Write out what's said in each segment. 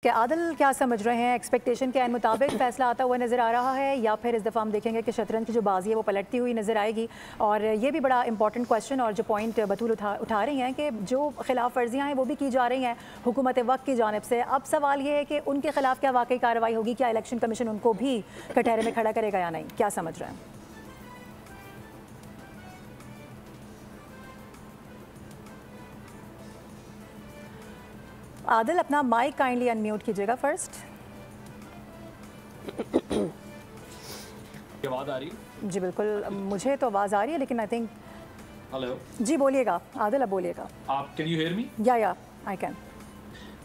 क्या आदिल क्या समझ रहे हैं, एक्सपेक्टेशन के मुताबिक फैसला आता हुआ नज़र आ रहा है या फिर इस दफ़ा हम देखेंगे कि शतरंज की जो बाजी है वो पलटती हुई नज़र आएगी? और ये भी बड़ा इंपॉर्टेंट क्वेश्चन और जो पॉइंट बतूल उठा रही हैं कि जो खिलाफ वर्जियाँ हैं वो भी की जा रही हैं हुकूमत वक्त की जानिब से। अब सवाल ये है कि उनके खिलाफ क्या वाकई कार्रवाई होगी, क्या इलेक्शन कमीशन उनको भी कटहरे में खड़ा करेगा या नहीं? क्या समझ रहे हैं? आदिल अपना माइक काइंडली अनम्यूट कीजिएगा फर्स्ट। आवाज़ आ रही है? जी बिल्कुल, मुझे तो आवाज़ आ रही है लेकिन आई थिंक। हेलो जी बोलिएगा आदिल, अब बोलिएगा। आप कैन यू हियर मी? या आई कैन।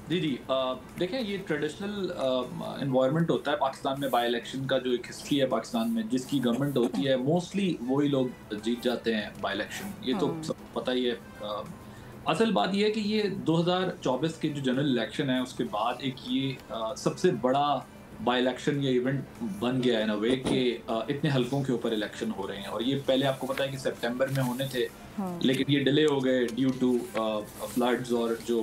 जी देखें, ये ट्रेडिशनल इन्वायरमेंट होता है पाकिस्तान में। बाई इलेक्शन का जो एक हिस्ट्री है पाकिस्तान में, जिसकी गवर्नमेंट होती है मोस्टली वही लोग जीत जाते हैं बाई इलेक्शन। ये तो सब पता ही है। असल बात यह है कि ये 2024 के जो जनरल इलेक्शन है उसके बाद एक ये सबसे बड़ा बाई इलेक्शन या इवेंट बन गया है ना वे कि इतने हलकों के ऊपर इलेक्शन हो रहे हैं। और ये पहले आपको पता है कि सितंबर में होने थे, लेकिन ये डिले हो गए ड्यू टू फ्लड्स और जो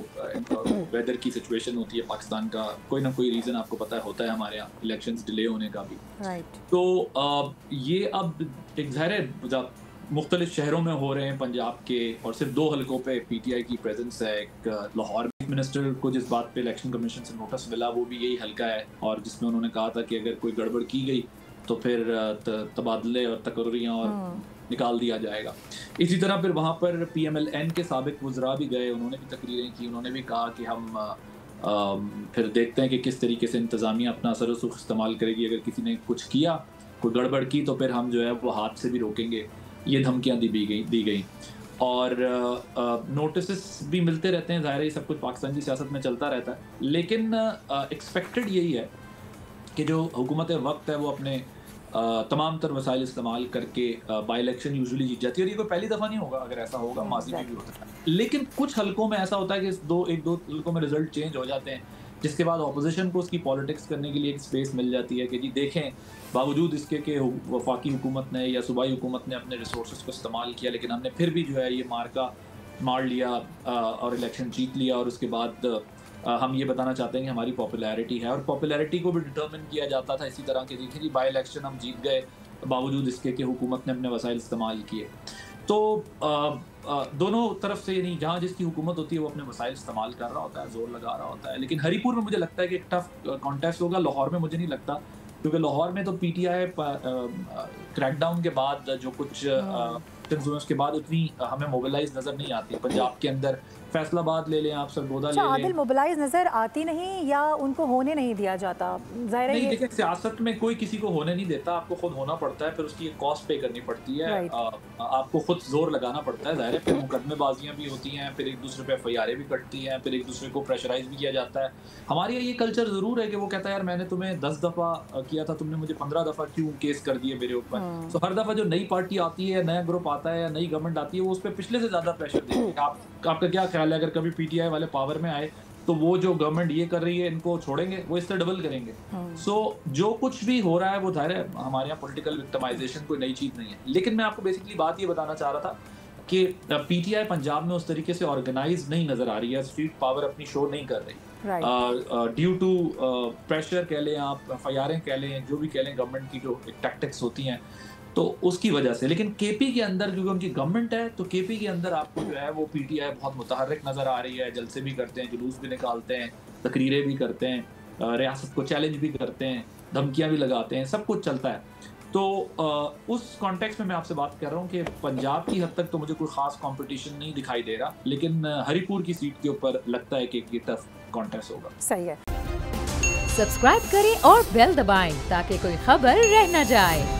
वेदर की सिचुएशन होती है पाकिस्तान का। कोई ना कोई रीज़न आपको पता है होता है हमारे यहाँ इलेक्शंस डिले होने का भी। तो ये अब एक ज़ाहिर है मुख्तलिफ शहरों में हो रहे हैं पंजाब के, और सिर्फ 2 हलकों पे पीटीआई की प्रेजेंस है। एक लाहौर मिनिस्टर को जिस बात पे इलेक्शन कमीशन से नोटिस मिला वो भी यही हलका है, और जिसमें उन्होंने कहा था कि अगर कोई गड़बड़ की गई तो फिर तबादले और तकर्रियाँ और निकाल दिया जाएगा। इसी तरह फिर वहाँ पर PMLN के साबिक वज़रा भी गए, उन्होंने भी तकरीरें की, उन्होंने भी कहा कि हम फिर देखते हैं कि किस तरीके से इंतज़ामिया अपना असर रसूख इस्तेमाल करेगी। अगर किसी ने कुछ किया, कोई गड़बड़ की, तो फिर हम जो है वो हाथ से भी रोकेंगे। ये धमकियाँ दी गई और नोटिस भी मिलते रहते हैं। ज़ाहिर है सब कुछ पाकिस्तान की सियासत में चलता रहता है, लेकिन एक्सपेक्टेड यही है कि जो हुकूमत वक्त है वो अपने तमाम तर वसाइल इस्तेमाल करके बाई इलेक्शन यूजुअली जीत जाती है। और ये कोई पहली दफ़ा नहीं होगा, अगर ऐसा होगा माजी में भी होता है। लेकिन कुछ हलकों में ऐसा होता है कि एक दो हलकों में रिजल्ट चेंज हो जाते हैं, जिसके बाद अपोजिशन को उसकी पॉलिटिक्स करने के लिए एक स्पेस मिल जाती है कि जी देखें, बावजूद इसके कि वफाकी हुकूमत ने या सूबाई हुकूमत ने अपने रिसोर्स को इस्तेमाल किया, लेकिन हमने फिर भी जो है ये मार लिया और इलेक्शन जीत लिया। और उसके बाद हम ये बताना चाहते हैं कि हमारी पॉपुलैरिटी है, और पॉपुलैरिटी को भी डिटर्मिन किया जाता था इसी तरह के। देखिए जी, बाई इलेक्शन हम जीत गए बावजूद इसके कि हुकूमत ने अपने वसाइल इस्तेमाल किए। तो दोनों तरफ से, यानी जहाँ जिसकी हुकूमत होती है वो अपने वसाइल इस्तेमाल कर रहा होता है, जोर लगा रहा होता है। लेकिन हरीपुर में मुझे लगता है कि एक टफ कॉन्टेस्ट होगा। लाहौर में मुझे नहीं लगता, क्योंकि लाहौर में तो पीटीआई क्रैकडाउन के बाद जो कुछ उसके बाद उतनी हमें मोबिलाइज नजर नहीं आती। पंजाब के अंदर फैसलाबाद ले लें आप, सरगोदा ले लें। आदिल मोबिलाइज नजर आती नहीं या उनको होने नहीं दिया जाता? ज़ाहिर है देखिए, सियासत में कोई किसी को होने नहीं देता, आपको खुद होना पड़ता है, फिर उसकी एक कॉस्ट पे करनी पड़ती है। आपको खुद जोर लगाना पड़ता है। ज़ाहिर है फिर मुकदमेबाजियाँ भी होती हैं, फिर एक दूसरे पे FIR भी कटती हैं, फिर एक दूसरे को प्रेशराइज भी किया जाता है। हमारे यहाँ ये कल्चर ज़रूर है कि वो कहता है यार मैंने तुम्हें 10 दफ़ा किया था, तुमने मुझे 15 दफ़ा क्यों केस कर दिए मेरे ऊपर। तो हर दफ़ा जो नई पार्टी आती है, नया ग्रुप आता है या नई गवर्नमेंट आती है, वो उस पर पिछले से ज़्यादा प्रेशर देती है। आपका क्या ख्याल है, अगर कभी PTI वाले पावर में आए तो वो जो गवर्नमेंट ये कर रही है इनको छोड़ेंगे? वो इससे डबल करेंगे। सो जो कुछ भी हो रहा है वो ज़ाहिर है हमारे यहाँ पॉलिटिकल विक्टिमाइजेशन कोई नई चीज़ नहीं है। लेकिन मैं आपको बेसिकली बात ये बताना चाह रहा था कि PTI पंजाब में उस तरीके से ऑर्गेनाइज नहीं नज़र आ रही है, स्ट्रीट पावर अपनी शो नहीं कर रही ड्यू टू प्रेशर कह लें आप, FIR कह लें, जो भी कह लें, गवर्नमेंट की जो टैक्टिक्स होती हैं, तो उसकी वजह से। लेकिन KP के अंदर क्योंकि उनकी गवर्नमेंट है, तो KP के अंदर आपको जो है वो PTI बहुत मुतहर्रिक नज़र आ रही है। जलसे भी करते हैं, जुलूस भी निकालते हैं, तकरीरें भी करते हैं, रियासत को चैलेंज भी करते हैं, धमकियाँ भी लगाते हैं, सब कुछ चलता है। तो उस कॉन्टेक्स्ट में मैं आपसे बात कर रहा हूँ कि पंजाब की हद तक तो मुझे कोई ख़ास कॉम्पिटिशन नहीं दिखाई दे रहा, लेकिन हरीपुर की सीट के ऊपर लगता है कि ये टफ कॉन्टेस्ट होगा। सही है। सब्सक्राइब करें और बेल दबाएं ताकि कोई खबर रह न जाए।